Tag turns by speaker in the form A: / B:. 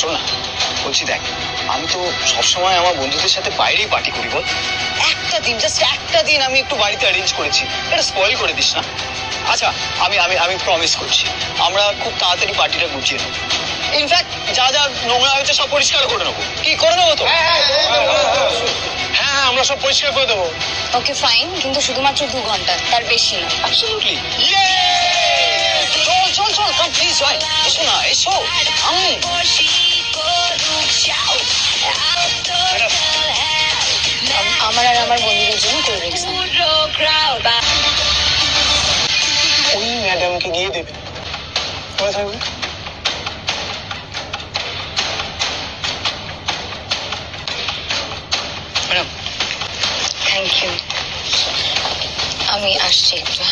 A: শোন না, বলছি দেখ, আমি তো সবসময় আমার বন্ধুদের সাথে বাইরেই পার্টি করি, বল একটা দিন, জাস্ট একটা দিন আমি একটু বাড়িতে অ্যারেঞ্জ করেছি, এটা স্পয়েল করে দিস না। আচ্ছা, আমি আমি আমি প্রমিস করছি, আমরা খুব তাড়াতাড়ি পার্টিটা গুছিয়ে নেবো। ইনফ্যাক্ট যা যা নোংরা হয়েছে সব পরিষ্কার করে নেবো। কি করে নেবো তো? হ্যাঁ, আমরা সব পরিষ্কার করে দেবো।
B: ওকে ফাইন, কিন্তু শুধুমাত্র 2 ঘন্টা, তার বেশি না।
A: অ্যাবসলিউটলি। চল চল চল, কাম প্লিজ জয়েন। এসো না, এসো।
B: আমার আর আমার বন্ধুদের জন্য করে রেখেছি।
A: ওই ম্যাডামকে গিয়ে দেবে, মনে থাকবে। Madam,
B: thank you. আমি আসছি একটু।